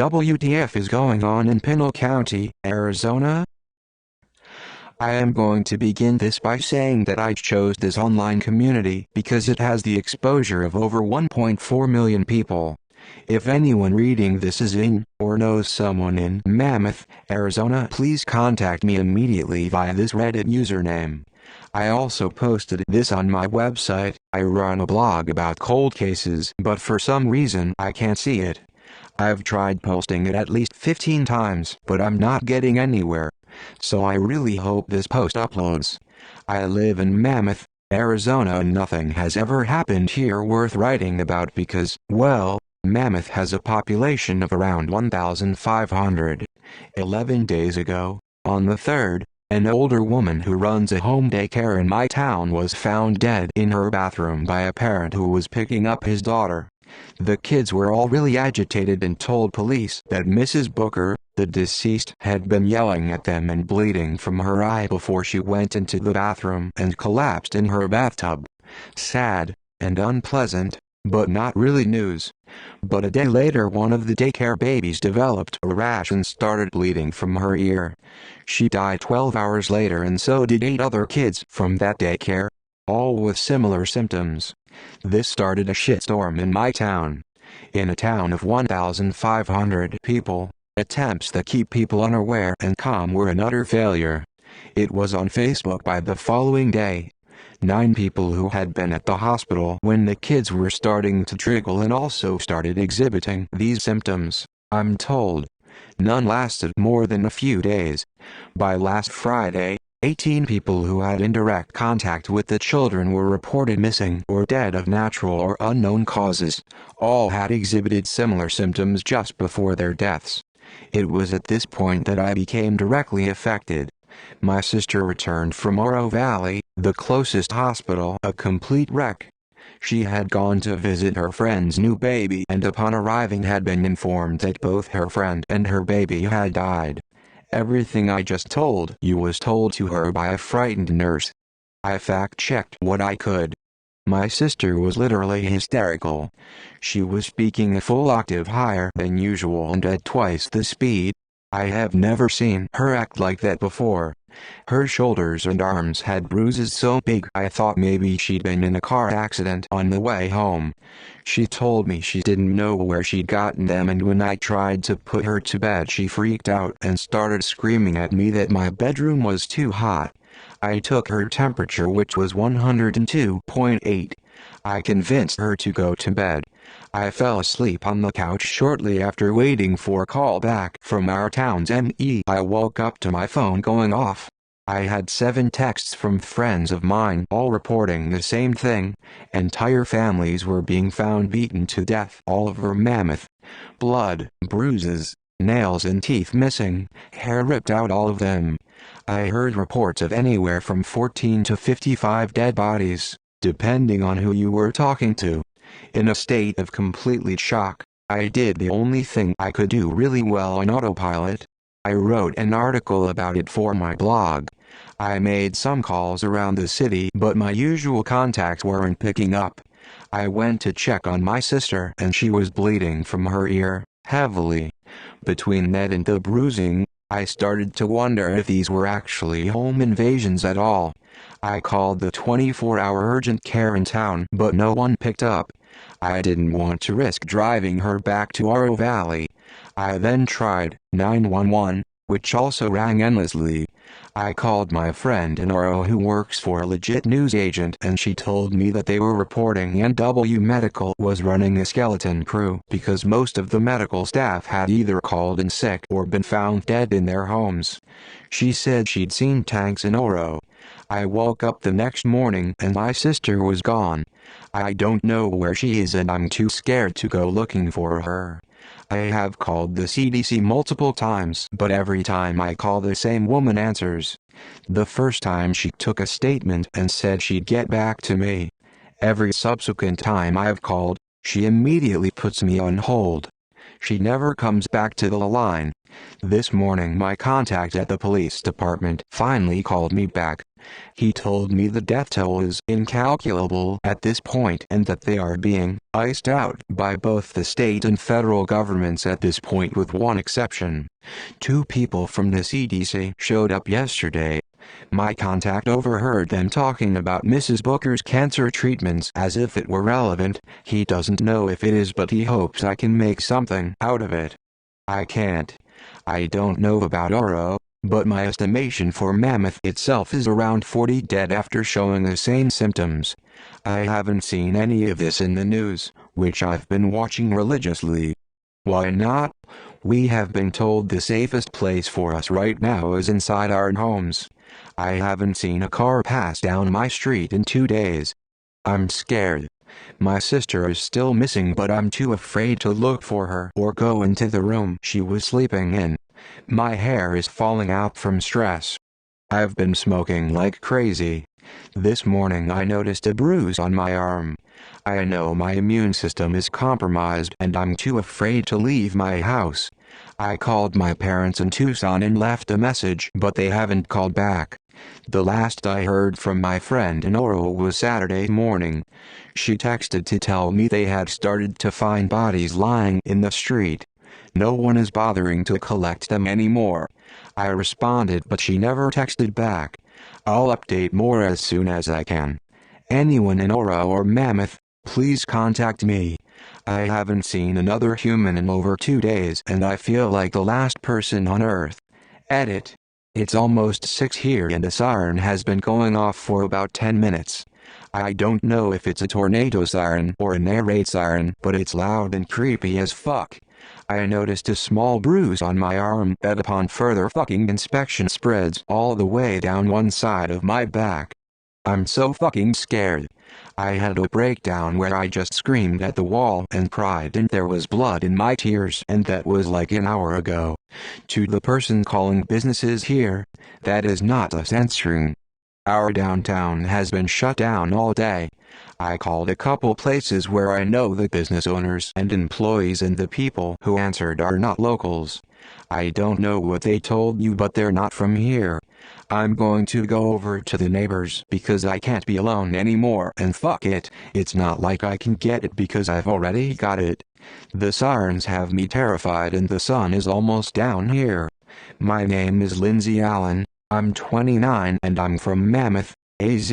WTF is going on in Pinal County, Arizona? I am going to begin this by saying that I chose this online community because it has the exposure of over 1.4 million people. If anyone reading this is in, or knows someone in Mammoth, Arizona, please contact me immediately via this Reddit username. I also posted this on my website. I run a blog about cold cases, but for some reason I can't see it. I've tried posting it at least 15 times, but I'm not getting anywhere. So I really hope this post uploads. I live in Mammoth, Arizona, and nothing has ever happened here worth writing about because, well, Mammoth has a population of around 1,500. 11 days ago, on the 3rd, an older woman who runs a home daycare in my town was found dead in her bathroom by a parent who was picking up his daughter. The kids were all really agitated and told police that Mrs. Booker, the deceased, had been yelling at them and bleeding from her eye before she went into the bathroom and collapsed in her bathtub. Sad and unpleasant, but not really news. But a day later, one of the daycare babies developed a rash and started bleeding from her ear. She died 12 hours later, and so did 8 other kids from that daycare, all with similar symptoms. This started a shitstorm in my town. In a town of 1,500 people, attempts that keep people unaware and calm were an utter failure. It was on Facebook by the following day. 9 people who had been at the hospital when the kids were starting to trickle and also started exhibiting these symptoms, I'm told. None lasted more than a few days. By last Friday, 18 people who had indirect contact with the children were reported missing or dead of natural or unknown causes. All had exhibited similar symptoms just before their deaths. It was at this point that I became directly affected. My sister returned from Oro Valley, the closest hospital, a complete wreck. She had gone to visit her friend's new baby and upon arriving had been informed that both her friend and her baby had died. Everything I just told you was told to her by a frightened nurse. I fact-checked what I could. My sister was literally hysterical. She was speaking a full octave higher than usual and at twice the speed. I have never seen her act like that before. Her shoulders and arms had bruises so big I thought maybe she'd been in a car accident on the way home. She told me she didn't know where she'd gotten them, and when I tried to put her to bed she freaked out and started screaming at me that my bedroom was too hot. I took her temperature, which was 102.8. I convinced her to go to bed. I fell asleep on the couch shortly after, waiting for a call back from our town's ME. I woke up to my phone going off. I had 7 texts from friends of mine, all reporting the same thing. Entire families were being found beaten to death all over Mammoth. Blood, bruises, nails and teeth missing, hair ripped out, all of them. I heard reports of anywhere from 14 to 55 dead bodies, depending on who you were talking to. In a state of complete shock, I did the only thing I could do really well on autopilot. I wrote an article about it for my blog. I made some calls around the city, but my usual contacts weren't picking up. I went to check on my sister and she was bleeding from her ear, heavily. Between that and the bruising, I started to wonder if these were actually home invasions at all. I called the 24-hour urgent care in town, but no one picked up. I didn't want to risk driving her back to Oro Valley. I then tried 911, which also rang endlessly. I called my friend in Oro who works for a legit news agent, and she told me that they were reporting NW Medical was running a skeleton crew because most of the medical staff had either called in sick or been found dead in their homes. She said she'd seen tanks in Oro. I woke up the next morning and my sister was gone. I don't know where she is and I'm too scared to go looking for her. I have called the CDC multiple times, but every time I call the same woman answers. The first time she took a statement and said she'd get back to me. Every subsequent time I've called, she immediately puts me on hold. She never comes back to the line. This morning my contact at the police department finally called me back. He told me the death toll is incalculable at this point and that they are being iced out by both the state and federal governments at this point with one exception. 2 people from the CDC showed up yesterday. My contact overheard them talking about Mrs. Booker's cancer treatments as if it were relevant. He doesn't know if it is, but he hopes I can make something out of it. I can't. I don't know about Oro, but my estimation for Mammoth itself is around 40 dead after showing the same symptoms. I haven't seen any of this in the news, which I've been watching religiously. Why not? We have been told the safest place for us right now is inside our homes. I haven't seen a car pass down my street in 2 days. I'm scared. My sister is still missing, but I'm too afraid to look for her or go into the room she was sleeping in. My hair is falling out from stress. I've been smoking like crazy. This morning I noticed a bruise on my arm. I know my immune system is compromised and I'm too afraid to leave my house. I called my parents in Tucson and left a message, but they haven't called back. The last I heard from my friend in Oro was Saturday morning. She texted to tell me they had started to find bodies lying in the street. No one is bothering to collect them anymore. I responded, but she never texted back. I'll update more as soon as I can. Anyone in Oro or Mammoth, please contact me. I haven't seen another human in over 2 days and I feel like the last person on Earth. Edit. It's almost 6 here and the siren has been going off for about 10 minutes. I don't know if it's a tornado siren or a narrate siren, but it's loud and creepy as fuck. I noticed a small bruise on my arm that upon further fucking inspection spreads all the way down one side of my back. I'm so fucking scared. I had a breakdown where I just screamed at the wall and cried and there was blood in my tears, and that was like an hour ago. To the person calling businesses here, that is not us answering. Our downtown has been shut down all day. I called a couple places where I know the business owners and employees, and the people who answered are not locals. I don't know what they told you, but they're not from here. I'm going to go over to the neighbors because I can't be alone anymore, and fuck it, it's not like I can get it because I've already got it. The sirens have me terrified and the sun is almost down here. My name is Lindsay Allen, I'm 29 and I'm from Mammoth, AZ.